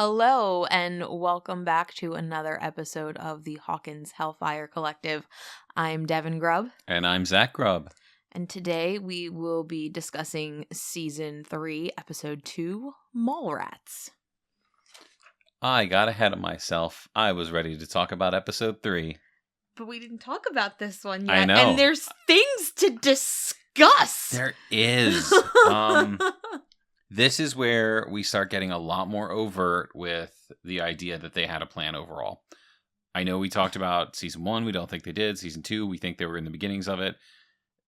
Hello, and welcome back to another episode of the Hawkins Hellfire Collective. I'm Devin Grubb. And I'm Zach Grubb. And today we will be discussing Season 3, Episode 2, Mallrats. I got ahead of myself. I was ready to talk about Episode 3. But we didn't talk about this one yet. I know. And there's things to discuss. There is. This is where we start getting a lot more overt with the idea that they had a plan overall. I know we talked about Season 1. We don't think they did. Season 2, we think they were in the beginnings of it.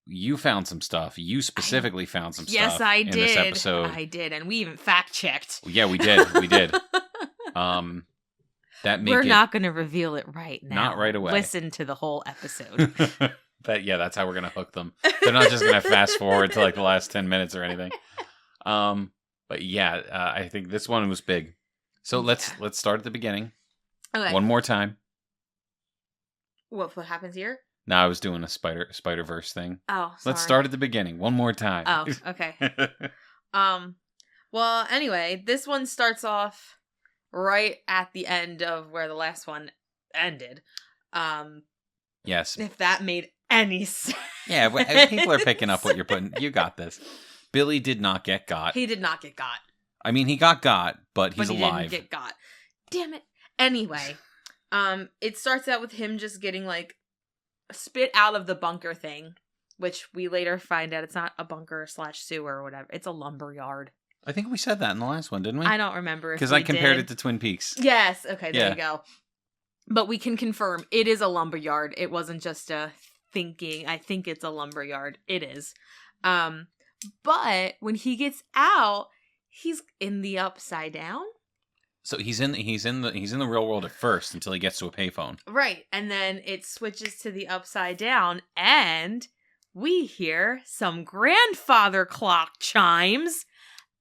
You found some stuff. You specifically found some yes, stuff I in did. this episode. I did. And we even fact-checked. Yeah, we did. We did. We're not going to reveal it right now. Not right away. Listen to the whole episode. That's how we're going to hook them. They're not just going to fast forward to like the last 10 minutes or anything. But yeah, I think this one was big. So let's start at the beginning. Okay. One more time. What happens here? No, I was doing a Spider-Verse thing. Oh, sorry. Let's start at the beginning. One more time. Oh, okay. Well, anyway, this one starts off right at the end of where the last one ended. Yes. If that made any sense. Yeah, people are picking up what you're putting. You got this. Billy did not get got. He did not get got. I mean, he got, but he's alive. Didn't get got. Damn it. Anyway, it starts out with him just getting like spit out of the bunker thing, which we later find out it's not a bunker / sewer or whatever. It's a lumber yard. I think we said that in the last one, didn't we? I don't remember because I compared it to Twin Peaks. Yes. Okay. There you go. But we can confirm it is a lumber yard. It wasn't just a thinking. I think it's a lumber yard. It is. But when he gets out, he's in the upside down. So he's in the real world at first until he gets to a payphone. Right. And then it switches to the upside down and we hear some grandfather clock chimes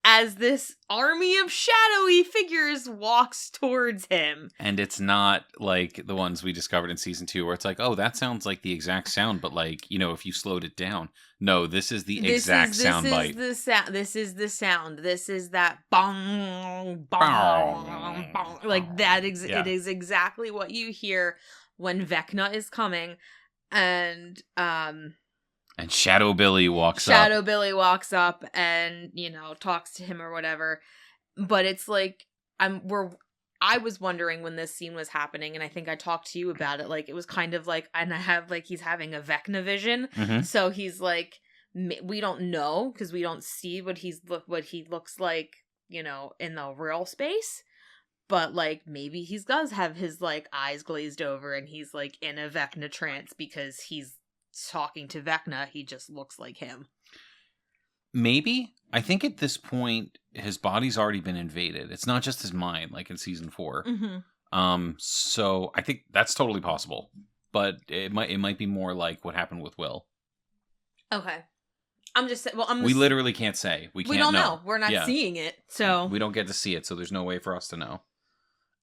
as this army of shadowy figures walks towards him. And it's not like the ones we discovered in Season 2 where it's like, oh, that sounds like the exact sound, but like, if you slowed it down. No, this is the exact sound bite. This is the sound. This is that bong, bong, bong. Like that. It is exactly what you hear when Vecna is coming. And Shadow Billy walks up. Billy walks up and, talks to him or whatever. But it's like, I was wondering when this scene was happening, and I think I talked to you about it. Like, it was kind of like, and I have, like, he's having a Vecna vision. Mm-hmm. So he's like, we don't know, because we don't see what he looks like, in the real space. But, like, maybe he does have his, like, eyes glazed over, and he's, like, in a Vecna trance because he's talking to Vecna. He just looks like him. Maybe. I think at this point his body's already been invaded. It's not just his mind like in Season 4. Mm-hmm. So I think that's totally possible. But it might be more like what happened with Will. Okay. We literally can't say. We don't know. We're not seeing it. So we don't get to see it, so there's no way for us to know.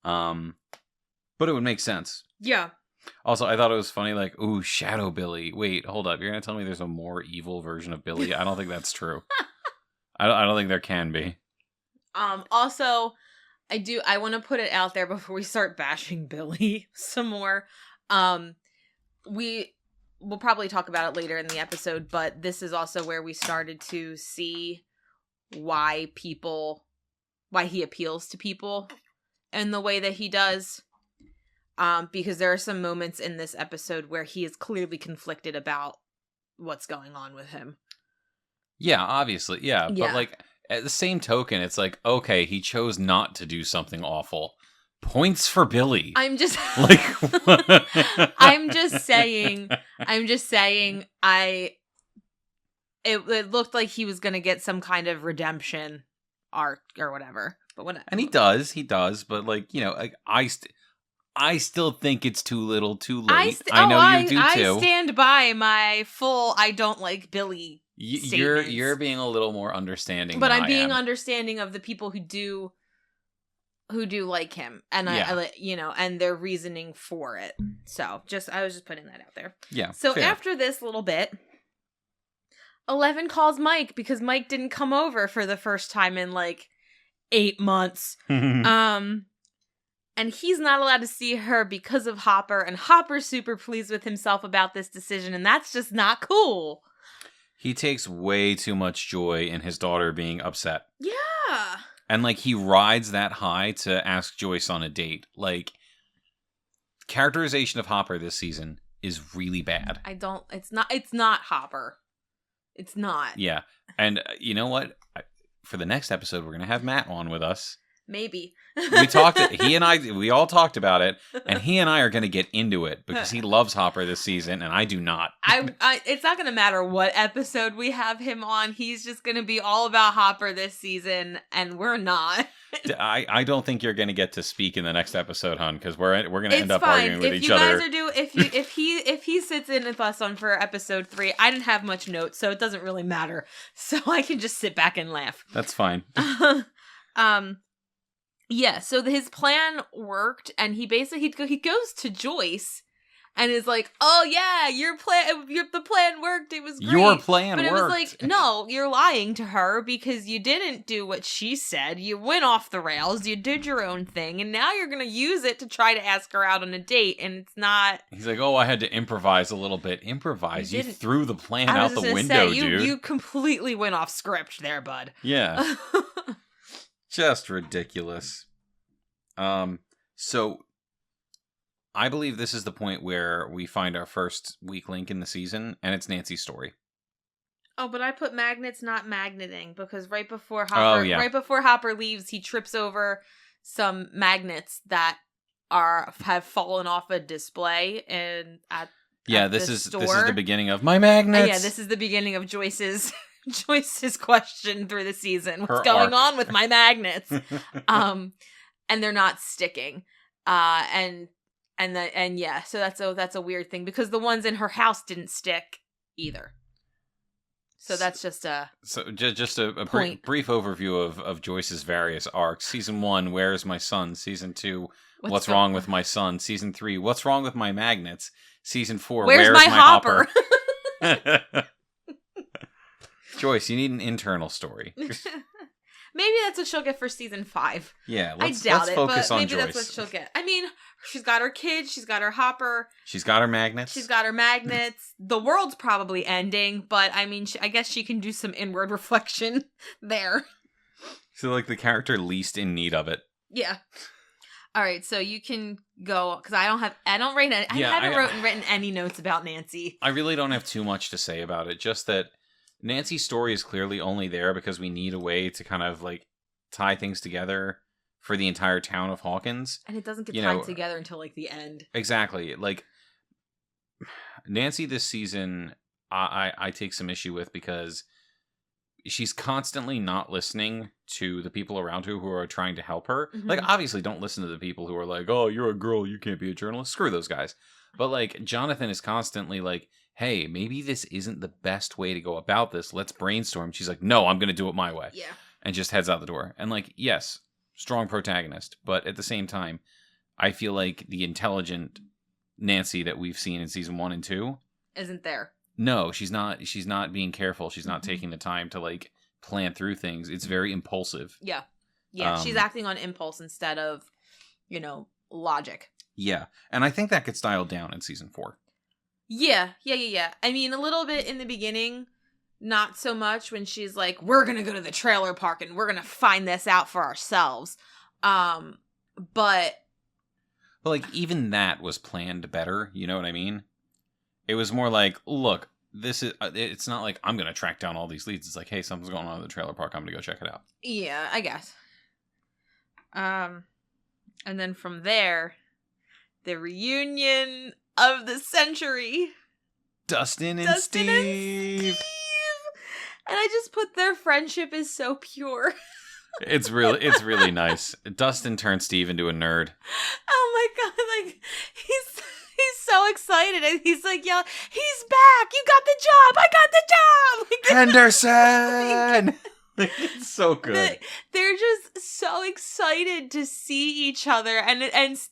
But it would make sense. Yeah. Also, I thought it was funny, like, ooh, Shadow Billy. Wait, hold up. You're going to tell me there's a more evil version of Billy? I don't think that's true. I don't think there can be. Also, I want to put it out there before we start bashing Billy some more. We'll probably talk about it later in the episode, but this is also where we started to see why he appeals to people in the way that he does. Because there are some moments in this episode where he is clearly conflicted about what's going on with him. Yeah, obviously. Yeah. But like at the same token, it's like, okay, he chose not to do something awful. Points for Billy. I'm just like I'm just saying it looked like he was going to get some kind of redemption arc or whatever. But when and he does, but like, like I still think it's too little, too late. I know you do too. I stand by my full I don't like Billy statements. You're being a little more understanding. But I'm being understanding of the people who do like him, and I and their reasoning for it. So I was just putting that out there. Yeah. So after this little bit, 11 calls Mike because Mike didn't come over for the first time in like 8 months. And he's not allowed to see her because of Hopper, and Hopper's super pleased with himself about this decision, and that's just not cool. He takes way too much joy in his daughter being upset. Yeah. And, like, he rides that high to ask Joyce on a date. Like, characterization of Hopper this season is really bad. It's not Hopper. It's not. Yeah. And you know what? For the next episode, we're going to have Matt on with us. Maybe. We all talked about it, and he and I are going to get into it because he loves Hopper this season, and I do not. It's not going to matter what episode we have him on. He's just going to be all about Hopper this season, and we're not. I don't think you're going to get to speak in the next episode, hon, because we're going to end up fine. arguing with each other. If he sits in with us on for episode 3, I didn't have much notes, so it doesn't really matter. So I can just sit back and laugh. That's fine. Yeah, so his plan worked, and he goes to Joyce and is like, "Oh yeah, the plan worked. It was great. Your plan worked." But it was worked. like, no, you're lying to her because you didn't do what she said. You went off the rails. You did your own thing, and now you're gonna use it to try to ask her out on a date, and it's not. He's like, "Oh, I had to improvise a little bit. Improvise? You threw the plan out the window, dude. You completely went off script there, bud." Yeah. Just ridiculous. So I believe this is the point where we find our first weak link in the season, and it's Nancy's story. Oh, but I put magnets not magneting because right before Hopper leaves, he trips over some magnets that have fallen off a display at this is store. This is the beginning of my magnets. Yeah, this is the beginning of Joyce's question through the season. What's going on with my magnets? And they're not sticking. So that's a weird thing because the ones in her house didn't stick either. So that's just a brief overview of Joyce's various arcs. Season 1, Where's My Son? Season 2, What's Wrong with My Son? Season 3, What's Wrong with My Magnets? Season 4, Where's My Hopper? Joyce, you need an internal story. Maybe that's what she'll get for season 5. Yeah, let's focus on Joyce. Maybe that's what she'll get. I mean, she's got her kids, she's got her Hopper. She's got her magnets. The world's probably ending, but I mean, I guess she can do some inward reflection there. So, like, the character least in need of it. Yeah. All right, so you can go, because I haven't written any notes about Nancy. I really don't have too much to say about it, just that Nancy's story is clearly only there because we need a way to kind of, like, tie things together for the entire town of Hawkins. And it doesn't get tied together until, like, the end. Exactly. Like, Nancy this season, I take some issue with because she's constantly not listening to the people around her who are trying to help her. Mm-hmm. Like, obviously, don't listen to the people who are like, "Oh, you're a girl, you can't be a journalist." Screw those guys. But, like, Jonathan is constantly like, "Hey, maybe this isn't the best way to go about this. Let's brainstorm." She's like, "No, I'm going to do it my way." Yeah. And just heads out the door. And, like, yes, strong protagonist. But at the same time, I feel like the intelligent Nancy that we've seen in season 1 and 2 isn't there. No, she's not being careful. She's not taking the time to, like, plan through things. It's very impulsive. Yeah. Yeah, she's acting on impulse instead of, logic. Yeah. And I think that gets dialed down in season 4. Yeah. I mean, a little bit in the beginning, not so much when she's like, "We're going to go to the trailer park and we're going to find this out for ourselves." But like, even that was planned better. You know what I mean? It was more like, look, it's not like I'm going to track down all these leads. It's like, hey, something's going on at the trailer park. I'm going to go check it out. Yeah, I guess. And then from there, the reunion of the century. Dustin and Steve. And I just put their friendship is so pure. It's really nice. Dustin turned Steve into a nerd. Oh my god, like he's so excited and he's like, "Yeah, he's back. You got the job. I got the job." Like, Henderson. It's so good. They're just so excited to see each other, and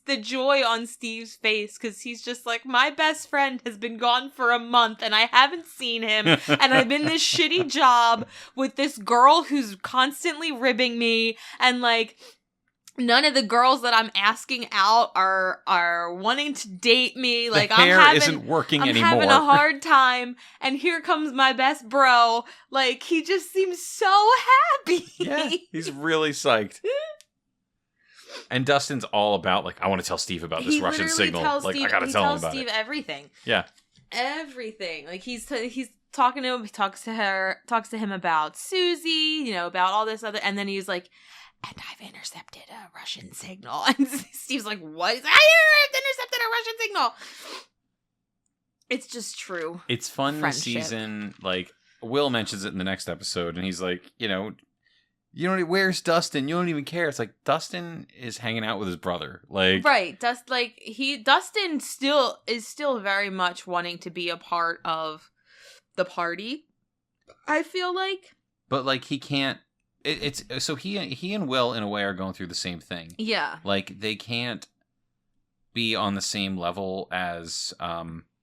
the joy on Steve's face, because he's just like, my best friend has been gone for a month and I haven't seen him, and I'm in this shitty job with this girl who's constantly ribbing me, and like, none of the girls that I'm asking out are wanting to date me. Like, the hair isn't working anymore. I'm having a hard time, and here comes my best bro. Like, he just seems so happy. Yeah, he's really psyched. And Dustin's all about, like, I want to tell Steve about this Russian signal. Like, I gotta tell him about Steve it. Everything. Yeah, everything. Like, he's talking to him. He talks to him about Susie. You know, about all this other, and then he's like, and I've intercepted a Russian signal. And Steve's like, what? He's like, I intercepted a Russian signal. It's just true. It's fun friendship. This season. Like, Will mentions it in the next episode, and he's like, you know, where's Dustin? You don't even care. It's like, Dustin is hanging out with his brother. Like, right. Dustin is still very much wanting to be a part of the party, I feel like. But, like, he can't. It's so he and Will in a way are going through the same thing. Yeah, like they can't be on the same level as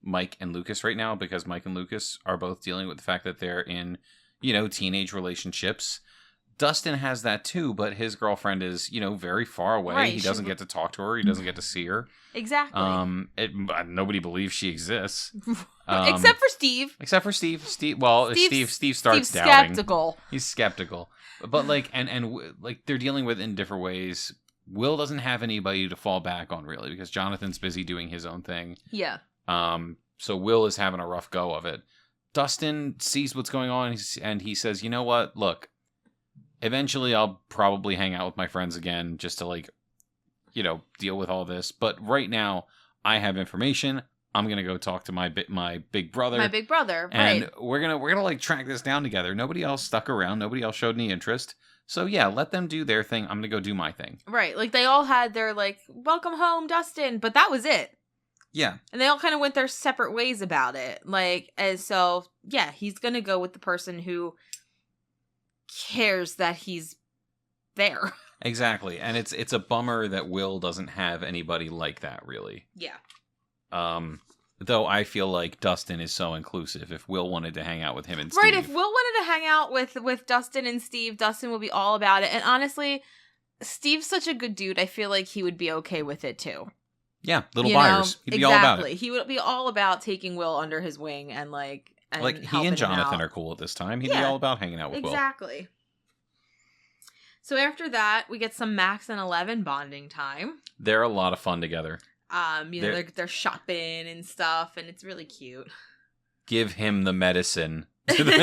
Mike and Lucas right now, because Mike and Lucas are both dealing with the fact that they're in, you know, teenage relationships. Dustin has that too, but his girlfriend is, you know, very far away. Right, he doesn't get to talk to her. He doesn't get to see her. Exactly. Nobody believes she exists. Except for Steve. Steve starts doubting. Skeptical. He's skeptical. But like, and like, they're dealing with it in different ways. Will doesn't have anybody to fall back on, really, because Jonathan's busy doing his own thing. Yeah. So Will is having a rough go of it. Dustin sees what's going on, and he says, you know what? Look, eventually I'll probably hang out with my friends again, just to, like, you know, deal with all this. But right now, I have information. I'm gonna go talk to my big brother. My big brother, and right? We're gonna like track this down together. Nobody else stuck around. Nobody else showed any interest. So yeah, let them do their thing. I'm gonna go do my thing. Right, like they all had their like, welcome home, Dustin, but that was it. Yeah, and they all kind of went their separate ways about it. Like, and so yeah, he's gonna go with the person who cares that he's there. Exactly, and it's a bummer that Will doesn't have anybody like that, really. Yeah. Though I feel like Dustin is so inclusive. If Will wanted to hang out with him and Steve. Right, if Will wanted to hang out with Dustin and Steve, Dustin will be all about it. And honestly, Steve's such a good dude, I feel like he would be okay with it too. Yeah, little buyers. He'd be all about it. He would be all about taking Will under his wing and like he and Jonathan are cool at this time. He'd be all about hanging out with Will. Exactly. So after that, we get some Max and 11 bonding time. They're a lot of fun together. You know, they're shopping and stuff, and it's really cute. Give him the medicine. Give him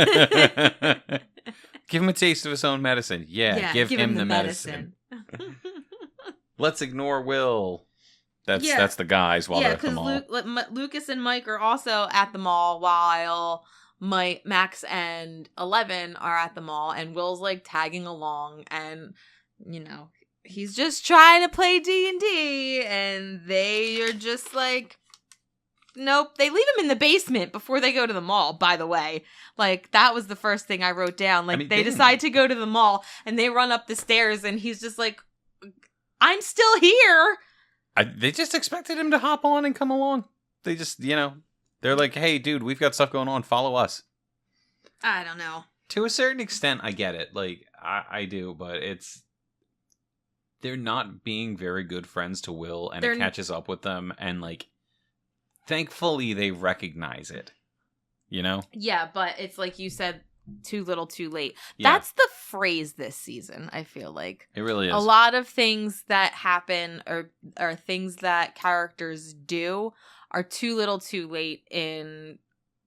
a taste of his own medicine. Yeah, give him the medicine. Let's ignore Will. That's the guys while they're at the mall. Lucas and Mike are also at the mall while Max and 11 are at the mall, and Will's like tagging along, and you know, he's just trying to play D&D, and they are just like, nope. They leave him in the basement before they go to the mall, by the way. Like, that was the first thing I wrote down. Like, they decide to go to the mall, and they run up the stairs, and he's just like, I'm still here. They just expected him to hop on and come along. They just, you know, they're like, hey, dude, we've got stuff going on. Follow us. I don't know. To a certain extent, I get it. Like, I do, but they're not being very good friends to Will, and it catches up with them, and, like, thankfully they recognize it, you know? Yeah, but it's like you said, too little too late. Yeah. That's the phrase this season, I feel like. It really is. A lot of things that happen or things that characters do are too little too late in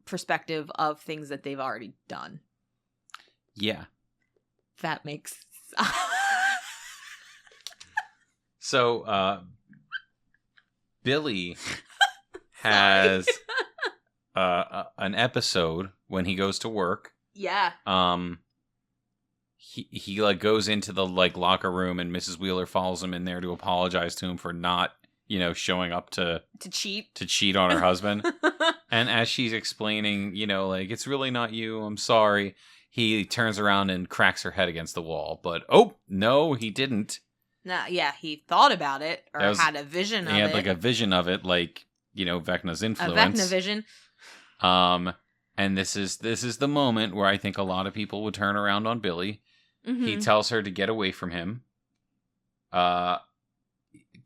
perspective of things that they've already done. Yeah. That makes So, Billy has an episode when he goes to work. Yeah. He like goes into the like locker room, and Mrs. Wheeler follows him in there to apologize to him for not, you know, showing up to cheat on her husband. And as she's explaining, you know, like, it's really not you, I'm sorry, he turns around and cracks her head against the wall. But, oh, no, he didn't. No, yeah, he thought about it or had a vision of it. He had like a vision of it, like, you know, Vecna's influence. A Vecna vision. And this is the moment where I think a lot of people would turn around on Billy. Mm-hmm. He tells her to get away from him.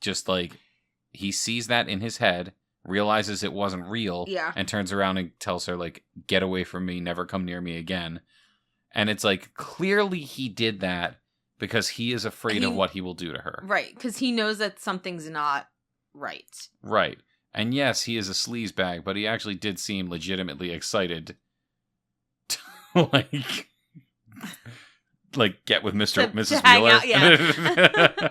Just like he sees that in his head, realizes it wasn't real, and turns around and tells her, like, get away from me, never come near me again. And it's like, clearly he did that because he is afraid of what he will do to her. Right, because he knows that something's not right. Right. And yes, he is a sleazebag, but he actually did seem legitimately excited to, like get with Mrs. Wheeler. Yeah.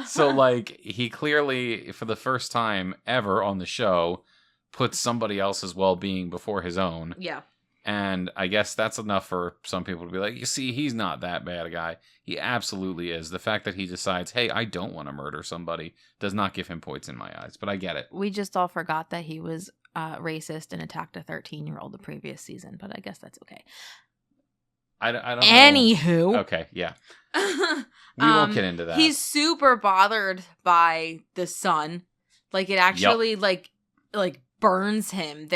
So, like, he clearly, for the first time ever on the show, puts somebody else's well-being before his own. Yeah. And I guess that's enough for some people to be like, you see, he's not that bad a guy. He absolutely is. The fact that he decides, hey, I don't want to murder somebody, does not give him points in my eyes. But I get it. We just all forgot that he was racist and attacked a 13-year-old the previous season, but I guess that's okay. I don't Anywho. know. Okay, yeah. We won't get into that. He's super bothered by the sun. Like, it actually, like burns him.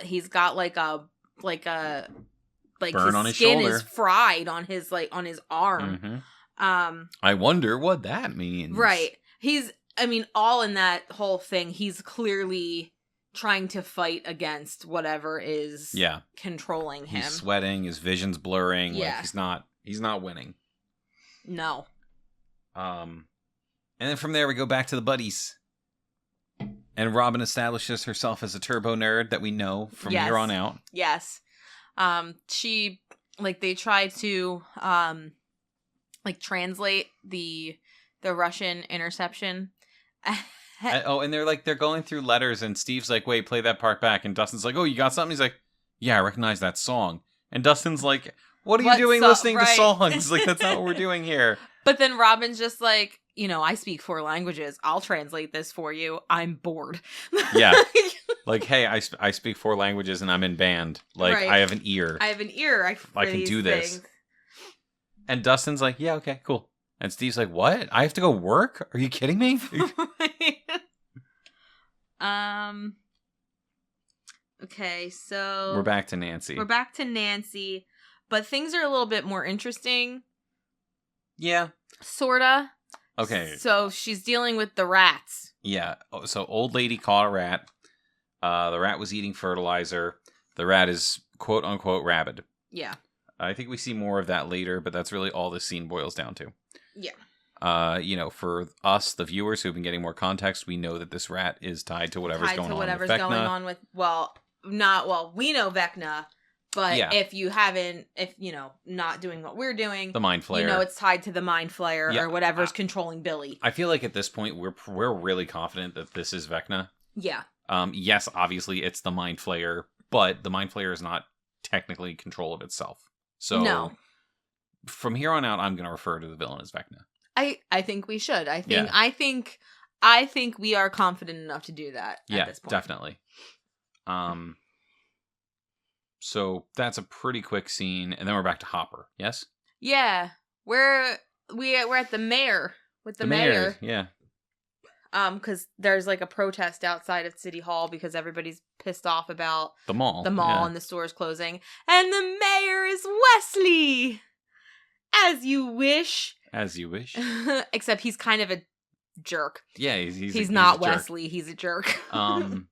He's got, like, burn his on his skin shoulder. Is fried on his arm. Mm-hmm. I wonder what that means. Right. All in that whole thing, he's clearly trying to fight against whatever is controlling him. He's sweating, his vision's blurring, yeah. Like he's not winning. No. And then from there we go back to the buddies. And Robin establishes herself as a turbo nerd that we know from here on out. Yes. She, like, they try to translate the Russian interception. And they're going through letters, and Steve's like, wait, play that part back. And Dustin's like, oh, you got something? He's like, yeah, I recognize that song. And Dustin's like, what are you doing listening to songs? Like, that's not what we're doing here. But then Robin's just like, I speak 4 languages. I'll translate this for you. I'm bored. Yeah. Like, hey, I speak 4 languages and I'm in band. Like, I have an ear. I can do this. And Dustin's like, yeah, okay, cool. And Steve's like, what? I have to go work? Are you kidding me? Okay, so we're back to Nancy. But things are a little bit more interesting. Yeah. Sorta. Okay. So she's dealing with the rats. Yeah. So old lady caught a rat. The rat was eating fertilizer. The rat is quote unquote rabid. Yeah. I think we see more of that later, but that's really all this scene boils down to. Yeah. For us, the viewers who've been getting more context, we know that this rat is tied to whatever's going on with Vecna. We know Vecna, but if not doing what we're doing, the Mind Flayer, it's tied to the Mind Flayer or whatever's controlling Billy. I feel like at this point we're really confident that this is Vecna. Yeah. Yes, obviously it's the Mind Flayer, but the Mind Flayer is not technically in control of itself. So no. From here on out, I'm going to refer to the villain as Vecna. I think we should. I think we are confident enough to do that at this point. Yeah, definitely. So that's a pretty quick scene, and then we're back to Hopper. Yes? Yeah. We're at the mayor with the mayor. Yeah. Because there's like a protest outside of City Hall because everybody's pissed off about the mall and the stores closing. And the mayor is Wesley. As you wish. Except he's kind of a jerk. Yeah, he's not Wesley. He's a jerk. And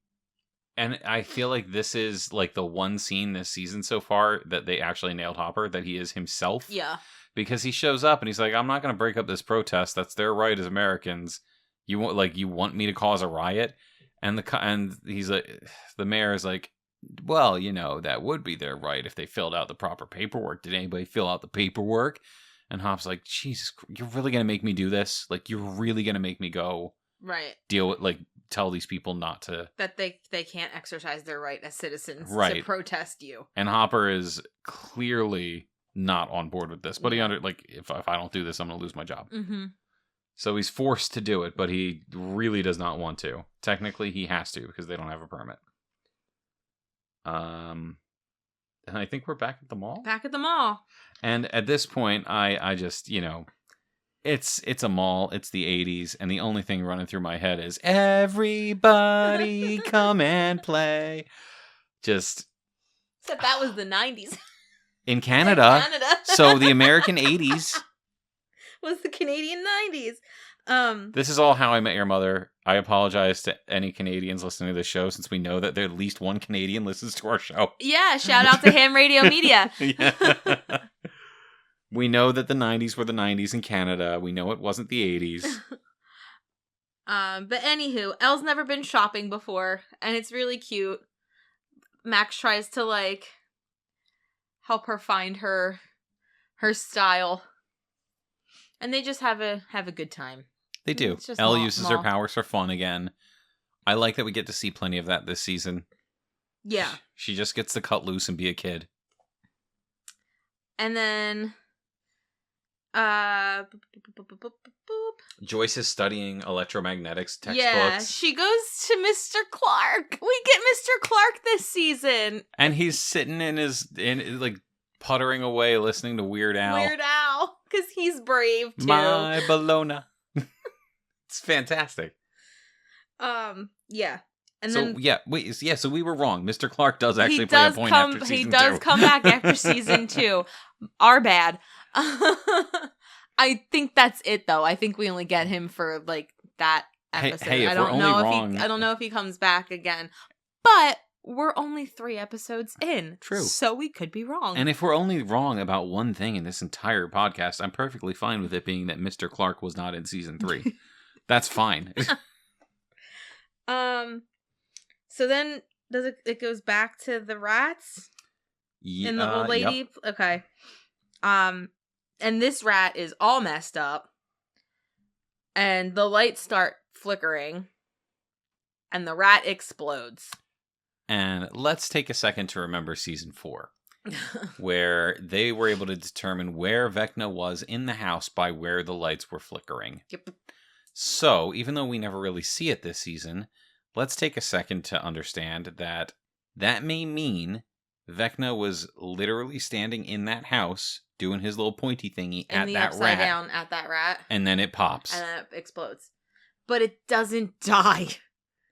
I feel like this is like the one scene this season so far that they actually nailed Hopper, that he is himself. Yeah. Because he shows up and he's like, I'm not going to break up this protest. That's their right as Americans. You want me to cause a riot? And he's like, the mayor is like, well, that would be their right if they filled out the proper paperwork. Did anybody fill out the paperwork? And Hop's like, Jesus, you're really going to make me do this? Like, you're really going to make me go deal with, tell these people not to... That they can't exercise their right as citizens to protest you. And Hopper is clearly not on board with this. But he if I don't do this, I'm going to lose my job. Mm-hmm. So he's forced to do it, but he really does not want to. Technically, he has to because they don't have a permit. I think we're back at the mall. Back at the mall. And at this point, I just, it's a mall. It's the 80s. And the only thing running through my head is, everybody come and play. Just. Except that was the 90s. In Canada. So the American 80s. Was the Canadian 90s. This is all How I Met Your Mother. I apologize to any Canadians listening to this show, since we know that there at least one Canadian listens to our show. Yeah, shout out to Ham Radio Media. Yeah. We know that the 90s were the 90s in Canada. We know it wasn't the 80s. But anywho, Elle's never been shopping before, and it's really cute. Max tries to, like, help her find her style. And they just have a good time. They do. Elle uses her powers for fun again. I like that we get to see plenty of that this season. Yeah. She just gets to cut loose and be a kid. And then Joyce is studying electromagnetics textbooks. Yeah, she goes to Mr. Clark. We get Mr. Clark this season. And he's sitting in puttering away listening to Weird Al. Weird Al, because he's brave too. My Bologna. It's fantastic. Yeah. And so, then, so we were wrong. Mr. Clark does actually play a point after season 2. He does come back after season 2. Our bad. I think that's it, though. I think we only get him for, like, that episode. Hey, I don't know if he comes back again. But we're only 3 episodes in. True. So we could be wrong. And if we're only wrong about one thing in this entire podcast, I'm perfectly fine with it being that Mr. Clark was not in season 3. That's fine. So then it goes back to the rats? Yeah, and the old lady? Yep. Okay. And this rat is all messed up. And the lights start flickering. And the rat explodes. And let's take a second to remember season 4. Where they were able to determine where Vecna was in the house by where the lights were flickering. Yep. So, even though we never really see it this season, let's take a second to understand that may mean Vecna was literally standing in that house doing his little pointy thingy at that rat. Upside down at that rat. And then it pops. And then it explodes. But it doesn't die.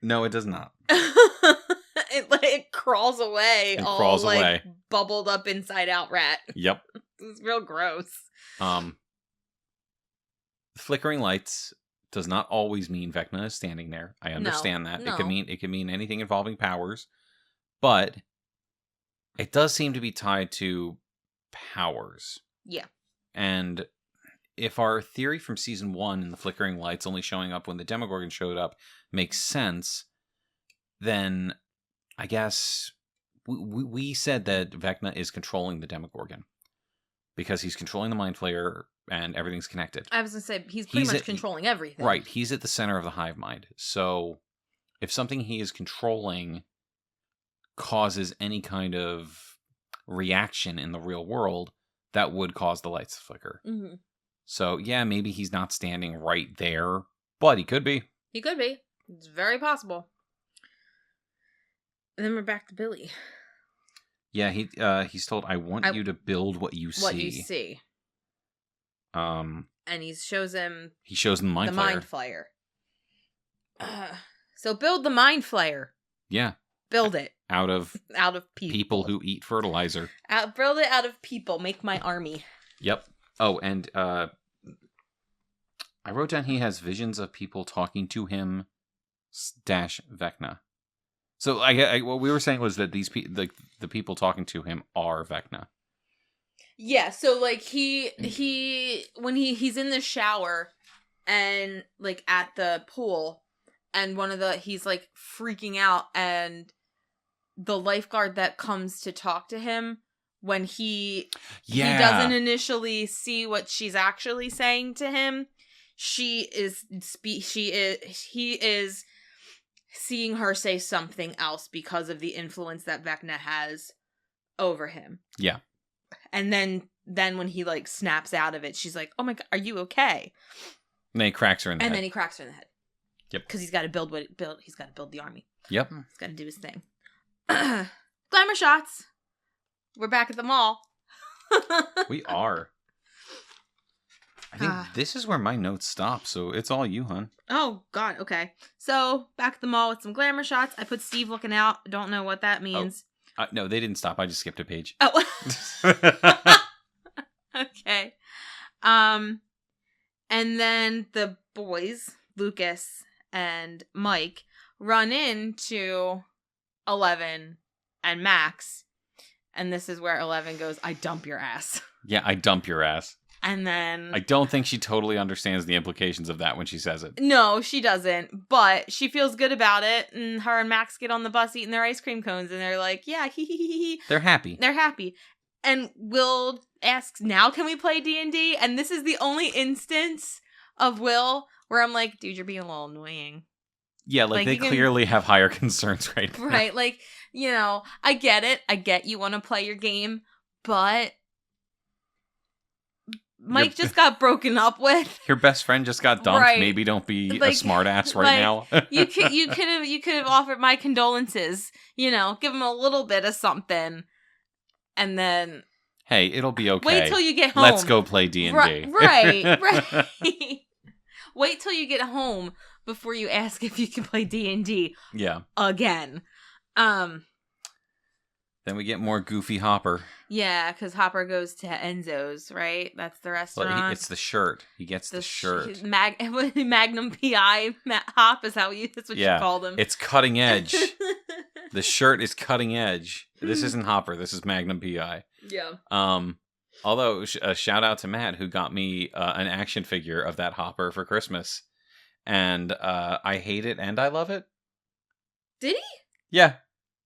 No, it does not. It crawls away. Like, bubbled up inside out rat. Yep. It's real gross. Flickering lights does not always mean Vecna is standing there. I understand that. No. It could mean anything involving powers. But it does seem to be tied to powers. Yeah. And if our theory from season 1 and the flickering lights only showing up when the Demogorgon showed up makes sense, then I guess we said that Vecna is controlling the Demogorgon because he's controlling the Mind Flayer and everything's connected. I was going to say, he's pretty much controlling everything. Right. He's at the center of the hive mind. So if something he is controlling causes any kind of reaction in the real world, that would cause the lights to flicker. Mm-hmm. So, yeah, maybe he's not standing right there, but he could be. He could be. It's very possible. And then we're back to Billy. Yeah, he's told, I want you to build what you see. What you see. And he shows him the Mind Flayer. So build the Mind Flayer. Yeah. Build it. Out of people who eat fertilizer. Build it out of people. Make my army. Yep. Oh, and I wrote down he has visions of people talking to him / Vecna. So what we were saying was that these the people talking to him are Vecna. Yeah, so like he when he's in the shower and like at the pool and he's like freaking out and the lifeguard that comes to talk to him when he doesn't initially see what she's actually saying to him, he is seeing her say something else because of the influence that Vecna has over him. Yeah. And then when he like snaps out of it, she's like, "Oh my God, are you okay?" And then he cracks her in the head. And then he cracks her in the head. Yep. Because he's got to build he's got to build the army. Yep. He's got to do his thing. Glamour shots. We're back at the mall. We are. I think this is where my notes stop, so it's all you, hon. Oh, God. Okay. So, back at the mall with some glamour shots. I put Steve looking out. Don't know what that means. No, they didn't stop. I just skipped a page. Oh. Okay. And then the boys, Lucas and Mike, run into 11 and Max. And this is where 11 goes, I dump your ass. Yeah, I dump your ass. And then... I don't think she totally understands the implications of that when she says it. No, she doesn't. But she feels good about it. And her and Max get on the bus eating their ice cream cones. And they're like, yeah, hee hee hee hee. They're happy. They're happy. And Will asks, now can we play D&D? And this is the only instance of Will where I'm like, dude, you're being a little annoying. Yeah, like they clearly have higher concerns right now. Right, like, you know, I get it. I get you want to play your game, but Mike just got broken up with. Your best friend just got dumped. Right. Maybe don't be Like, a smart ass right now. you could have offered my condolences. You know, give him a little bit of something, and then hey, it'll be okay. Wait till you get home. Let's go play D&D. Right. Wait till you get home before you ask if you can play D&D. Yeah. Again. Then we get more goofy Hopper. Yeah, because Hopper goes to Enzo's, right? That's the restaurant. Well, it's the shirt. He gets the shirt. Magnum PI Hop is that's what you called him. It's cutting edge. The shirt is cutting edge. This isn't Hopper. This is Magnum PI. Yeah. Although a shout out to Matt who got me an action figure of that Hopper for Christmas, and I hate it and I love it. Did he? Yeah.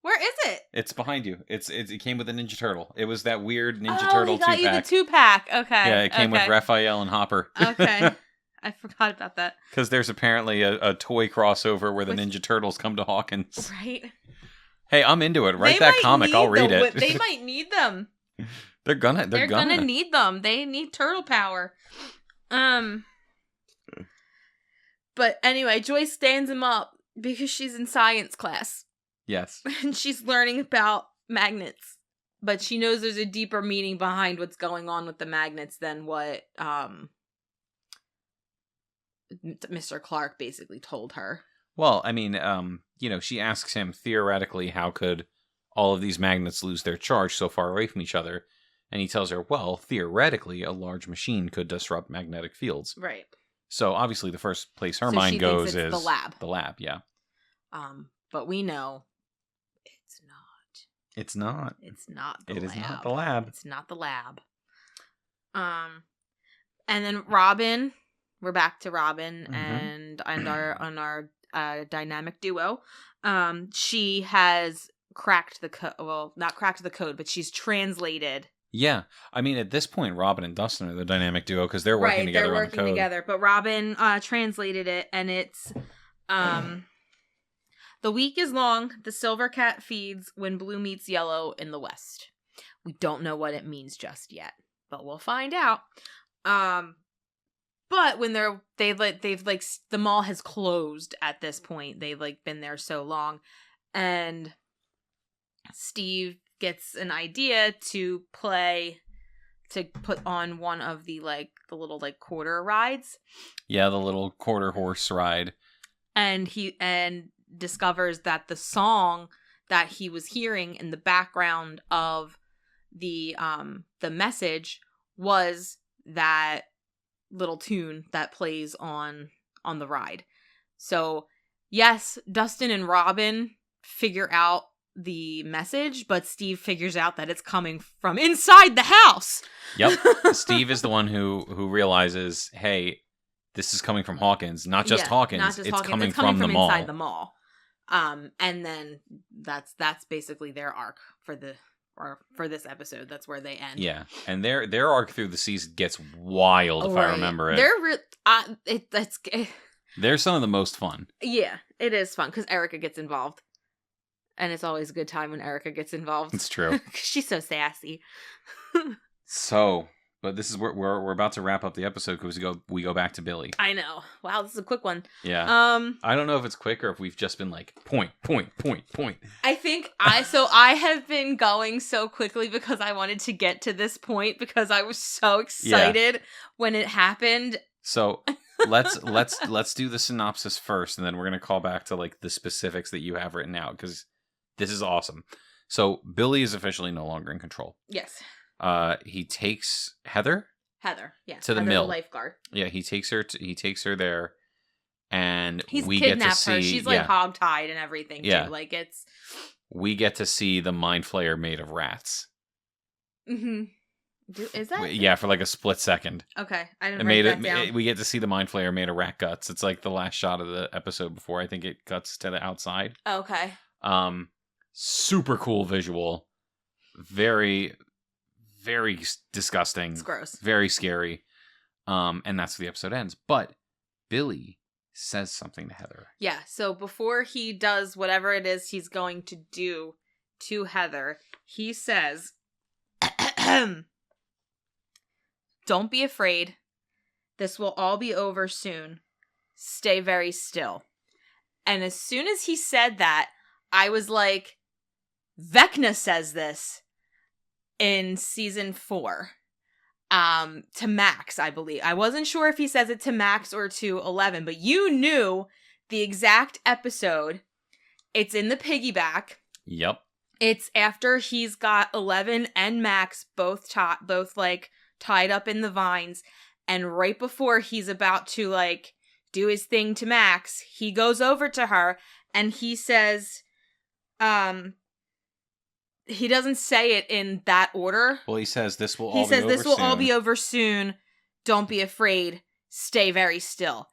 Where is it? It's behind you. It came with a Ninja Turtle. It was that weird Ninja Turtle 2-pack. Oh, he got you the 2-pack. Okay. Yeah, it came with Raphael and Hopper. Okay. I forgot about that. Because there's apparently a toy crossover where the Ninja Turtles come to Hawkins. Right. Hey, I'm into it. Write that comic. I'll read it. They might need them. They're gonna need them. They need turtle power. But anyway, Joyce stands him up because she's in science class. Yes. And she's learning about magnets. But she knows there's a deeper meaning behind what's going on with the magnets than what Mr. Clark basically told her. Well, I mean, she asks him theoretically how could all of these magnets lose their charge so far away from each other? And he tells her, well, theoretically, a large machine could disrupt magnetic fields. Right. So obviously the first place her mind goes is the lab. The lab, yeah. But we know it's not. It's not. It's not the lab. It is not the lab. It's not the lab. And then Robin, we're back to Robin and our dynamic duo. She has cracked the code. Well, not cracked the code, but she's translated. Yeah. I mean, at this point, Robin and Dustin are the dynamic duo because they're working together on the code. They're working together. But Robin translated it, and it's the week is long. The silver cat feeds when blue meets yellow in the west. We don't know what it means just yet, but we'll find out. But when they've the mall has closed at this point. They've been there so long, and Steve gets an idea to put on one of the little quarter rides. Yeah, the little quarter horse ride. And he discovers that the song that he was hearing in the background of the message was that little tune that plays on the ride. So, yes, Dustin and Robin figure out the message, but Steve figures out that it's coming from inside the house. Yep. Steve is the one who realizes, hey, this is coming from Hawkins, not just Hawkins. It's coming from the mall. Inside the mall. And then that's basically their arc for this episode. That's where they end. Yeah, and their arc through the season gets wild if I remember it. They're some of the most fun. Yeah, it is fun because Erica gets involved. And it's always a good time when Erica gets involved. It's true. She's so sassy. So, But this is where we're about to wrap up the episode because we go back to Billy. I know. Wow, this is a quick one. Yeah. I don't know if it's quick or if we've just been like point. I think I have been going so quickly because I wanted to get to this point because I was so excited when it happened. So let's do the synopsis first, and then we're gonna call back to like the specifics that you have written out because this is awesome. So Billy is officially no longer in control. Yes. He takes Heather, yeah, to the Heather, mill. the lifeguard. Yeah, he takes her there, and we get to see her. She's like hogtied and everything. Yeah, too. Like it's. We get to see the mind flayer made of rats. Mm-hmm. Is that? Yeah, for like a split second. Okay, I didn't write that down. We get to see the mind flayer made of rat guts. It's like the last shot of the episode before I think it cuts to the outside. Okay. Super cool visual. Very, very disgusting. It's gross. Very scary. And that's where the episode ends. But Billy says something to Heather. Yeah, so before he does whatever it is he's going to do to Heather, he says, "Don't be afraid. This will all be over soon. Stay very still." And as soon as he said that, I was like, Vecna says this in season 4. To Max, I believe. I wasn't sure if he says it to Max or to 11, but you knew the exact episode. It's in the piggyback. Yep. It's after he's got 11 and Max both like tied up in the vines, and right before he's about to like do his thing to Max, he goes over to her and he says, he doesn't say it in that order. Well, he says this will all be over soon. Don't be afraid. Stay very still.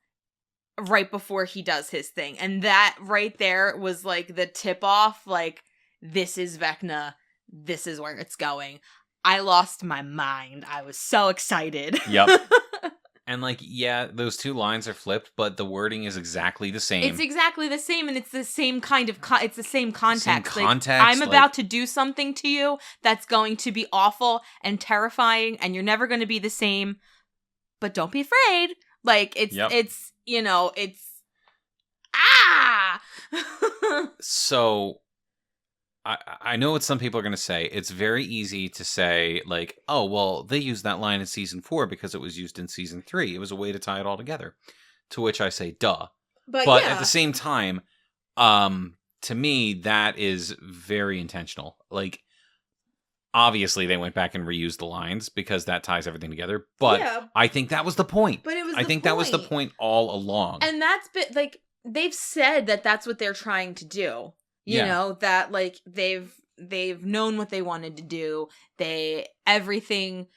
Right before he does his thing. And that right there was like the tip off. Like, this is Vecna. This is where it's going. I lost my mind. I was so excited. Yep. And like, yeah, those two lines are flipped, but the wording is exactly the same. It's exactly the same, and it's the same kind of it's the same context. Same context. Like, I'm about to do something to you that's going to be awful and terrifying, and you're never going to be the same. But don't be afraid. Like it's So I know what some people are going to say. It's very easy to say, like, oh, well, they used that line in season 4 because it was used in season 3. It was a way to tie it all together. To which I say, duh. But at the same time, to me, that is very intentional. Like, obviously, they went back and reused the lines because that ties everything together. But I think that was the point. But it was that was the point all along. And that's like, they've said that that's what they're trying to do. You know, that like they've known what they wanted to do. Everything,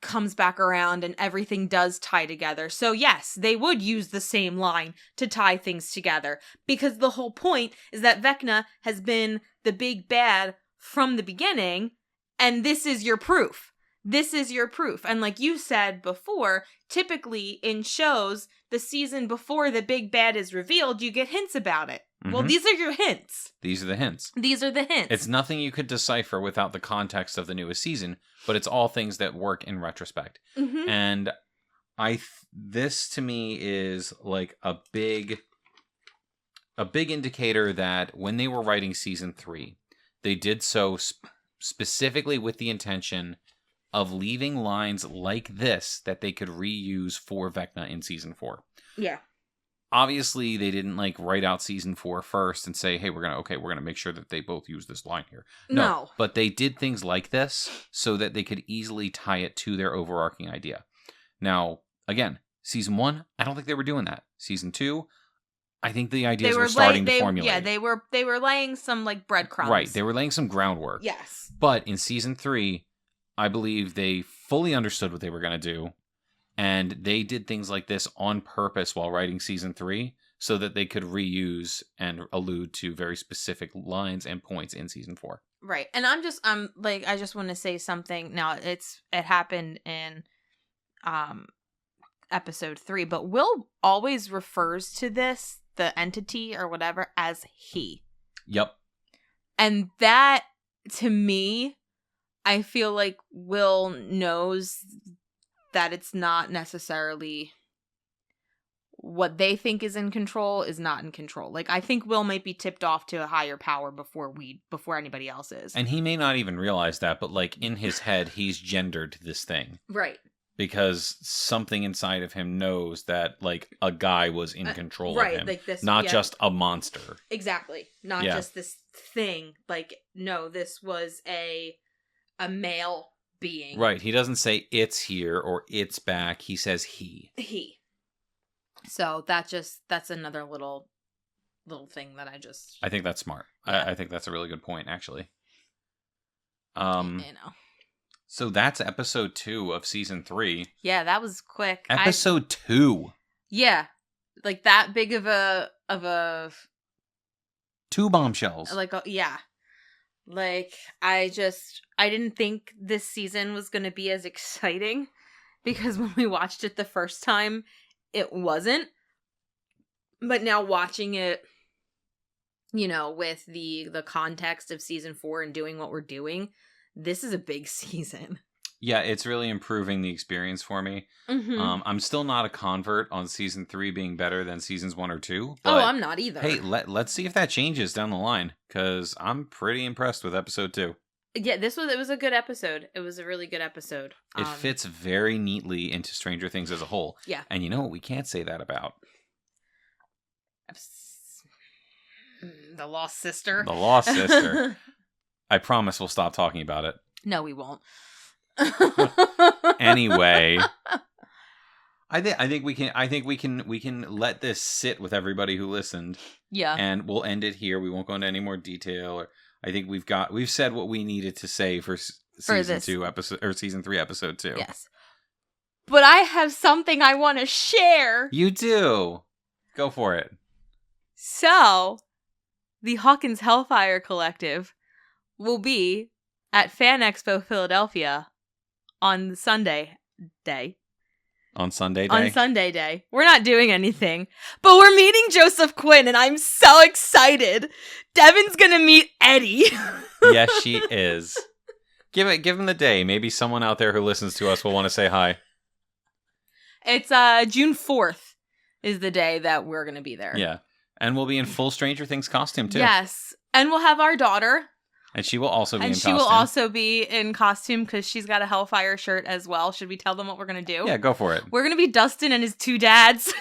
comes back around and everything does tie together. So yes, they would use the same line to tie things together because the whole point is that Vecna has been the big bad from the beginning, and this is your proof. This is your proof. And like you said before, typically in shows, the season before the big bad is revealed, you get hints about it. Mm-hmm. Well, these are your hints. These are the hints. These are the hints. It's nothing you could decipher without the context of the newest season, but it's all things that work in retrospect. Mm-hmm. And this to me is like a big indicator that when they were writing season 3, they did so specifically with the intention of leaving lines like this that they could reuse for Vecna in season 4. Yeah. Obviously, they didn't like write out season 4 first and say, "Hey, we're gonna make sure that they both use this line here." No, but they did things like this so that they could easily tie it to their overarching idea. Now, again, season 1, I don't think they were doing that. Season 2, I think the ideas were starting to formulate. Yeah, they were laying some like breadcrumbs. Right, they were laying some groundwork. Yes, but in season 3, I believe they fully understood what they were going to do, and they did things like this on purpose while writing season 3 so that they could reuse and allude to very specific lines and points in season 4. Right. And I just want to say something. Now, it happened in episode 3, but Will always refers to this, the entity or whatever, as he. Yep. And that, to me, I feel like Will knows that it's not necessarily what they think is in control is not in control. Like, I think Will might be tipped off to a higher power before anybody else is. And he may not even realize that, but like in his head, he's gendered this thing. Right. Because something inside of him knows that like a guy was in control of him. Like this, not just a monster. Exactly. Not just this thing. Like, no, this was a male being. Right. He doesn't say it's here or it's back. He says he. He. So that's another little thing that I think that's smart. Yeah. I think that's a really good point, actually. You know. So that's episode 2 of season 3. Yeah, that was quick. Episode 2. Yeah, like that big of a 2 bombshells. Like yeah, like I didn't think this season was going to be as exciting because when we watched it the first time, it wasn't. But now watching it, you know, with the context of season 4 and doing what we're doing, this is a big season. Yeah, it's really improving the experience for me. Mm-hmm. I'm still not a convert on season 3 being better than seasons 1 or 2. But I'm not either. Hey, let's see if that changes down the line, because I'm pretty impressed with episode 2. Yeah, it was a good episode. It was a really good episode. It fits very neatly into Stranger Things as a whole. Yeah. And you know what we can't say that about? The Lost Sister. The Lost Sister. I promise we'll stop talking about it. No, we won't. Anyway, I think we can let this sit with everybody who listened. Yeah. And we'll end it here. We won't go into any more detail. I think we've said what we needed to say for season 2 episode or season 3 episode 2. Yes. But I have something I want to share. You do. Go for it. So, the Hawkins Hellfire Collective will be at Fan Expo Philadelphia on Sunday day. On Sunday day? On Sunday day. We're not doing anything, but we're meeting Joseph Quinn, and I'm so excited. Devin's gonna meet Eddie. Yes, she is. Give him the day. Maybe someone out there who listens to us will want to say hi. It's June 4th is the day that we're gonna be there. Yeah. And we'll be in full Stranger Things costume, too. Yes. And we'll have our daughter. And she will also be in costume. And she will also be in costume because she's got a Hellfire shirt as well. Should we tell them what we're going to do? Yeah, go for it. We're going to be Dustin and his 2 dads.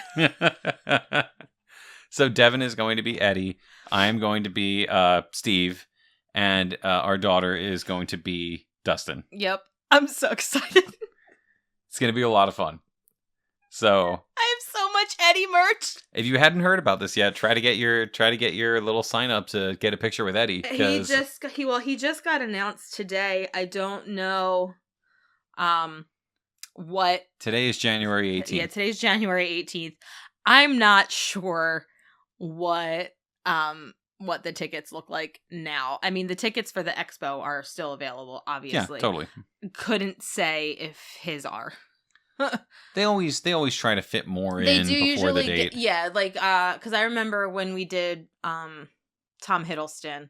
So Devin is going to be Eddie. I'm going to be Steve. And our daughter is going to be Dustin. Yep. I'm so excited. It's going to be a lot of fun. So I have so much Eddie merch. If you hadn't heard about this yet, try to get your little sign up to get a picture with Eddie. He just got announced today. I don't know what today is January 18th. Yeah, today's January 18th. I'm not sure what the tickets look like now. I mean, the tickets for the expo are still available, obviously. Yeah, totally. Couldn't say if his are. They always try to fit more in before the date. Because I remember when we did Tom Hiddleston,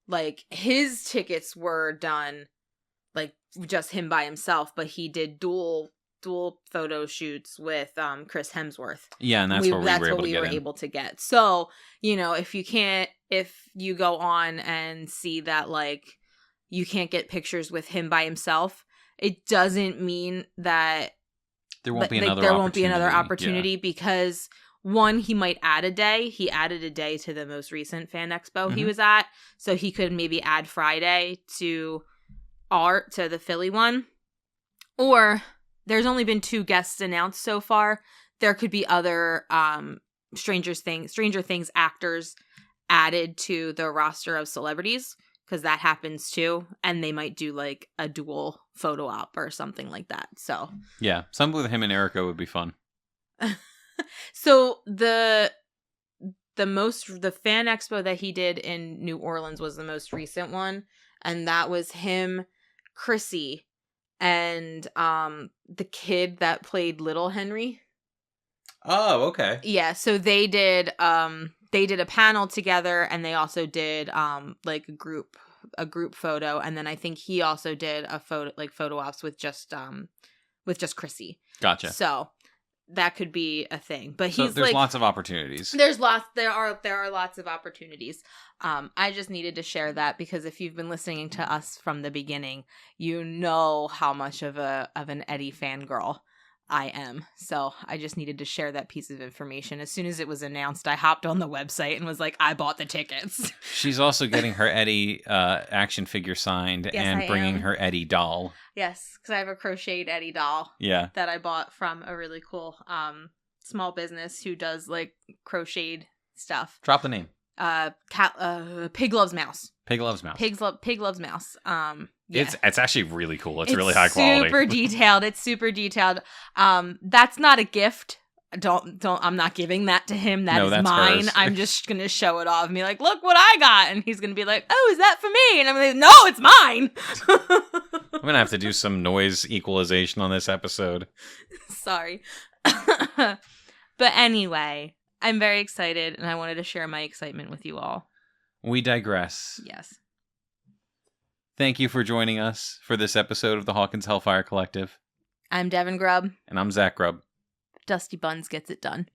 like his tickets were done like just him by himself, but he did dual photo shoots with Chris Hemsworth. Yeah, and that's what we were able to get. So, you know, if you go on and see that like you can't get pictures with him by himself, it doesn't mean that there won't be another opportunity because one, he might add a day. He added a day to the most recent Fan Expo he was at, so he could maybe add Friday to the Philly one. Or there's only been 2 guests announced so far. There could be other Stranger Things actors added to the roster of celebrities, because that happens too, and they might do like a dual photo op or something like that. So yeah, something with him and Erica would be fun. So the Fan Expo that he did in New Orleans was the most recent one, and that was him, Chrissy, and the kid that played Little Henry. Oh, okay. Yeah, so they did a panel together, and they also did like a group group photo, and then I think he also did a photo ops with just Chrissy. Gotcha. So that could be a thing. But so he's there's lots of opportunities. There are lots of opportunities. I just needed to share that because if you've been listening to us from the beginning, you know how much of an Eddie fangirl I am. So I just needed to share that piece of information. As soon as it was announced, I hopped on the website and was like, I bought the tickets. She's also getting her Eddie action figure signed and bringing her Eddie doll. Yes, because I have a crocheted Eddie doll. Yeah. That I bought from a really cool small business who does like crocheted stuff. Drop the name. Pig Loves Mouse. Pig Loves Mouse. Pig Loves Mouse. Yeah. It's actually really cool. It's really high quality. Super detailed. It's super detailed. That's not a gift. Don't I'm not giving that to him. That's mine. Hers. I'm just gonna show it off and be like, look what I got. And he's gonna be like, oh, is that for me? And I'm like, no, it's mine. I'm gonna have to do some noise equalization on this episode. Sorry. But anyway, I'm very excited and I wanted to share my excitement with you all. We digress. Yes. Thank you for joining us for this episode of the Hawkins Hellfire Collective. I'm Devin Grubb. And I'm Zach Grubb. Dusty Buns gets it done.